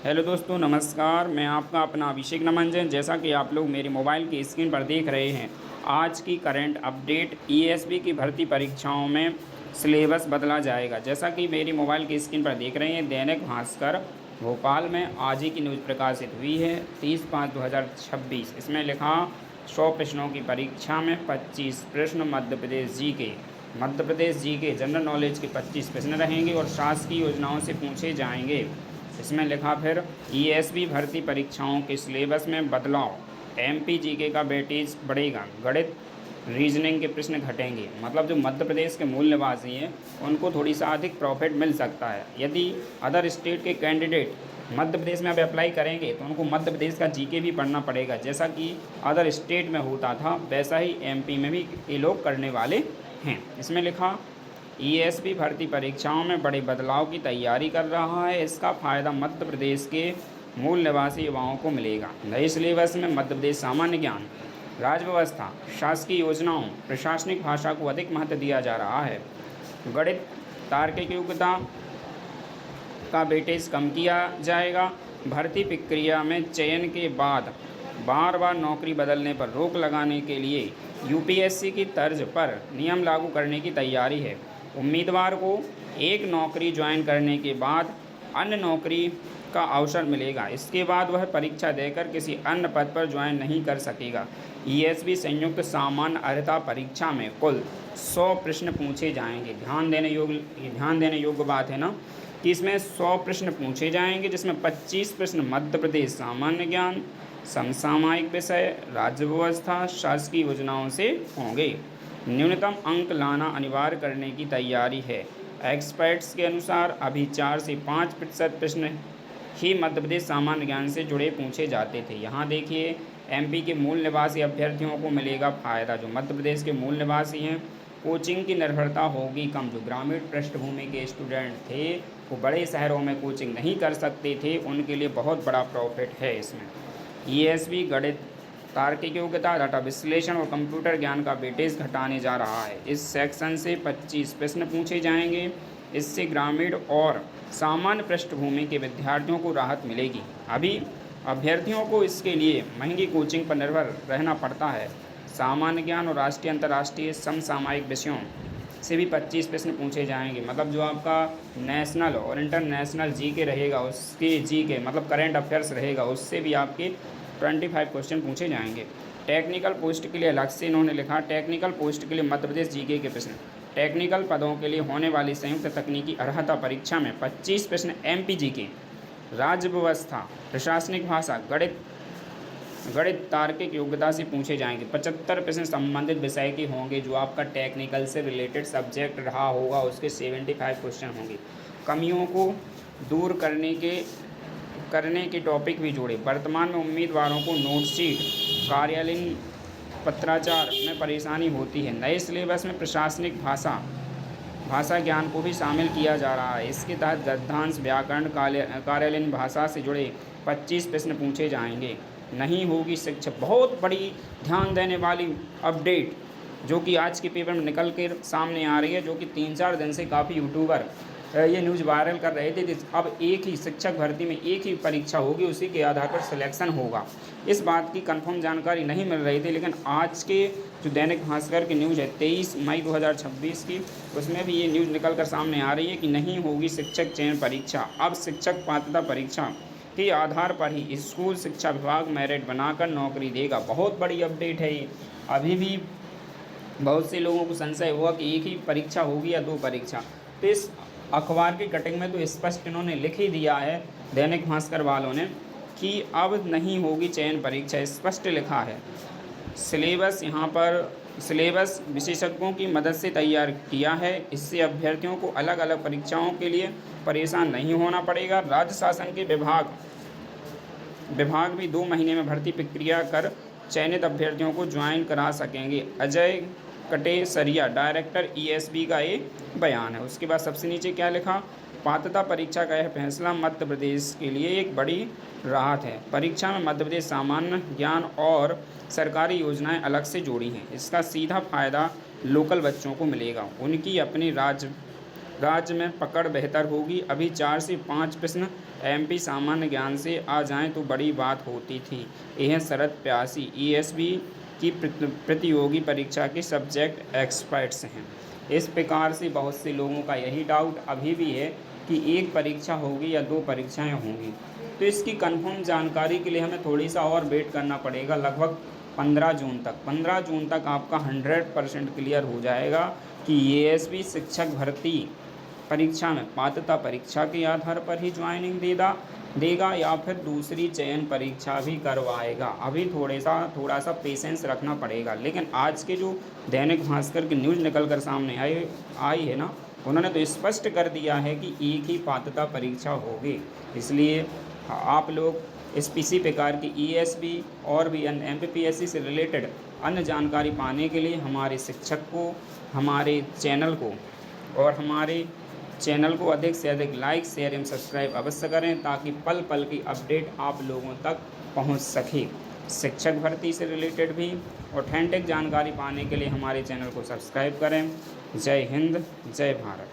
Hello दोस्तों, नमस्कार। मैं आपका अपना अभिषेक नमंजन। जैसा कि आप लोग मेरे मोबाइल की स्क्रीन पर देख रहे हैं, आज की करंट अपडेट ईएसबी की भर्ती परीक्षाओं में सिलेबस बदला जाएगा। जैसा कि मेरी मोबाइल की स्क्रीन पर देख रहे हैं, दैनिक भास्कर भोपाल में आज ही की न्यूज़ प्रकाशित हुई है 30/5/2026। इसमें लिखा 100 प्रश्नों की परीक्षा में 25 प्रश्न मध्य प्रदेश जी के जनरल नॉलेज के 25 प्रश्न रहेंगे और शासकीय योजनाओं से पूछे जाएंगे। इसमें लिखा फिर ईएसबी भर्ती परीक्षाओं के सिलेबस में बदलाव, एमपी जीके का वेटेज बढ़ेगा, गणित रीजनिंग के प्रश्न घटेंगे। मतलब जो मध्य प्रदेश के मूल निवासी हैं उनको थोड़ी सा अधिक प्रॉफिट मिल सकता है। यदि अदर स्टेट के कैंडिडेट मध्य प्रदेश में अब अप्लाई करेंगे तो उनको मध्य प्रदेश का जीके भी पढ़ना पड़ेगा। जैसा कि अदर स्टेट में होता था वैसा ही एमपी में भी ये लोग करने वाले हैं। इसमें लिखा ईएसबी भर्ती परीक्षाओं में बड़े बदलाव की तैयारी कर रहा है। इसका फ़ायदा मध्य प्रदेश के मूल निवासी युवाओं को मिलेगा। नए सिलेबस में मध्य प्रदेश सामान्य ज्ञान, राज्य व्यवस्था, शासकीय योजनाओं, प्रशासनिक भाषा को अधिक महत्व दिया जा रहा है। गणित, तार्किक योग्यता का वेटेज कम किया जाएगा। भर्ती प्रक्रिया में चयन के बाद बार बार नौकरी बदलने पर रोक लगाने के लिए यूपीएससी की तर्ज पर नियम लागू करने की तैयारी है। उम्मीदवार को एक नौकरी ज्वाइन करने के बाद अन्य नौकरी का अवसर मिलेगा। इसके बाद वह परीक्षा देकर किसी अन्य पद पर ज्वाइन नहीं कर सकेगा। ईएसबी संयुक्त सामान्य अर्हता परीक्षा में कुल 100 प्रश्न पूछे जाएंगे। ध्यान देने योग्य बात है ना कि इसमें 100 प्रश्न पूछे जाएंगे, जिसमें 25 प्रश्न मध्य प्रदेश सामान्य ज्ञान, समसामयिक विषय, राज्य व्यवस्था, शासकीय योजनाओं से होंगे। न्यूनतम अंक लाना अनिवार्य करने की तैयारी है। एक्सपर्ट्स के अनुसार अभी 4 से 5% प्रश्न ही मध्य प्रदेश सामान्य ज्ञान से जुड़े पूछे जाते थे। यहाँ देखिए, एमपी के मूल निवासी अभ्यर्थियों को मिलेगा फ़ायदा। जो मध्य प्रदेश के मूल निवासी हैं, कोचिंग की निर्भरता होगी कम। जो ग्रामीण पृष्ठभूमि के स्टूडेंट थे वो बड़े शहरों में कोचिंग नहीं कर सकते थे, उनके लिए बहुत बड़ा प्रॉफिट है इसमें। ईएसबी गणित, तार्किक योग्यता, डाटा विश्लेषण और कंप्यूटर ज्ञान का वेटेज घटाने जा रहा है। इस सेक्शन से 25 प्रश्न पूछे जाएंगे। इससे ग्रामीण और सामान्य पृष्ठभूमि के विद्यार्थियों को राहत मिलेगी। अभी अभ्यर्थियों को इसके लिए महंगी कोचिंग पर निर्भर रहना पड़ता है। सामान्य ज्ञान और राष्ट्रीय अंतर्राष्ट्रीय समसामयिक विषयों से भी 25 प्रश्न पूछे जाएंगे। मतलब जो आपका नेशनल और इंटरनेशनल जीके रहेगा, उसके जीके मतलब करंट अफेयर्स रहेगा, उससे भी आपके 25 क्वेश्चन पूछे जाएंगे। टेक्निकल पोस्ट के लिए अलग से इन्होंने लिखा, टेक्निकल पोस्ट के लिए मध्य प्रदेश जीके के प्रश्न। टेक्निकल पदों के लिए होने वाली संयुक्त तकनीकी अर्हता परीक्षा में 25 प्रश्न एमपी जीके, राज्य व्यवस्था, प्रशासनिक भाषा, गणित तार्किक योग्यता से पूछे जाएंगे। 75 प्रश्न संबंधित विषय के होंगे। जो आपका टेक्निकल से रिलेटेड सब्जेक्ट रहा होगा उसके 75 क्वेश्चन होंगे। कमियों को दूर करने के टॉपिक भी जोड़े। वर्तमान में उम्मीदवारों को नोटशीट, कार्यालयीन पत्राचार में परेशानी होती है। नए सिलेबस में प्रशासनिक भाषा ज्ञान को भी शामिल किया जा रहा है। इसके तहत गद्यांश, व्याकरण, कार्यालयीन भाषा से जुड़े 25 प्रश्न पूछे जाएंगे। नहीं होगी शिक्षा, बहुत बड़ी ध्यान देने वाली अपडेट जो कि आज के पेपर में निकल कर सामने आ रही है, जो कि 3-4 दिन से काफ़ी यूट्यूबर ये न्यूज़ वायरल कर रहे थे। अब एक ही शिक्षक भर्ती में एक ही परीक्षा होगी, उसी के आधार पर सिलेक्शन होगा। इस बात की कंफर्म जानकारी नहीं मिल रही थी, लेकिन आज के जो दैनिक भास्कर की न्यूज़ है 23 मई 2026 की, उसमें भी ये न्यूज़ निकल कर सामने आ रही है कि नहीं होगी शिक्षक चयन परीक्षा। अब शिक्षक पात्रता परीक्षा के आधार पर ही स्कूल शिक्षा विभाग मेरिट बनाकर नौकरी देगा। बहुत बड़ी अपडेट है ये। अभी भी बहुत से लोगों को संशय हुआ कि एक ही परीक्षा होगी या 2 परीक्षा। तो इस अखबार की कटिंग में तो स्पष्ट इन्होंने लिख ही दिया है दैनिक भास्कर वालों ने कि अब नहीं होगी चयन परीक्षा, स्पष्ट लिखा है। सिलेबस विशेषज्ञों की मदद से तैयार किया है। इससे अभ्यर्थियों को अलग अलग परीक्षाओं के लिए परेशान नहीं होना पड़ेगा। राज्य शासन के विभाग भी 2 महीने में भर्ती प्रक्रिया कर चयनित अभ्यर्थियों को ज्वाइन करा सकेंगे। अजय कटेसरिया, डायरेक्टर ईएसबी का ये बयान है। उसके बाद सबसे नीचे क्या लिखा, पात्रता परीक्षा का यह फैसला मध्य प्रदेश के लिए एक बड़ी राहत है। परीक्षा में मध्य प्रदेश सामान्य ज्ञान और सरकारी योजनाएं अलग से जोड़ी हैं। इसका सीधा फायदा लोकल बच्चों को मिलेगा। उनकी अपनी राज्य में पकड़ बेहतर होगी। अभी 4 से 5 प्रश्न एमपी सामान्य ज्ञान से आ जाएं तो बड़ी बात होती थी। यह शरद प्यासी ईएसबी की प्रतियोगी परीक्षा के सब्जेक्ट एक्सपर्ट्स हैं। इस प्रकार से बहुत से लोगों का यही डाउट अभी भी है कि एक परीक्षा होगी या 2 परीक्षाएं होंगी। तो इसकी कंफर्म जानकारी के लिए हमें थोड़ी सा और वेट करना पड़ेगा, लगभग 15 जून तक। 15 जून तक आपका 100% क्लियर हो जाएगा कि ईएसबी शिक्षक भर्ती परीक्षा में पात्रता परीक्षा के आधार पर ही ज्वाइनिंग देगा या फिर दूसरी चयन परीक्षा भी करवाएगा। अभी थोड़ा सा पेशेंस रखना पड़ेगा। लेकिन आज के जो दैनिक भास्कर की न्यूज़ निकल कर सामने आई है ना, उन्होंने तो स्पष्ट कर दिया है कि एक ही पात्रता परीक्षा होगी। इसलिए आप लोग इसी प्रकार की ईएसबी और भी अन्य एमपीपीएससी से रिलेटेड अन्य जानकारी पाने के लिए हमारे शिक्षक को, हमारे चैनल को अधिक से अधिक लाइक, शेयर एवं सब्सक्राइब अवश्य करें, ताकि पल पल की अपडेट आप लोगों तक पहुंच सके। शिक्षक भर्ती से रिलेटेड भी ऑथेंटिक जानकारी पाने के लिए हमारे चैनल को सब्सक्राइब करें। जय हिंद, जय भारत।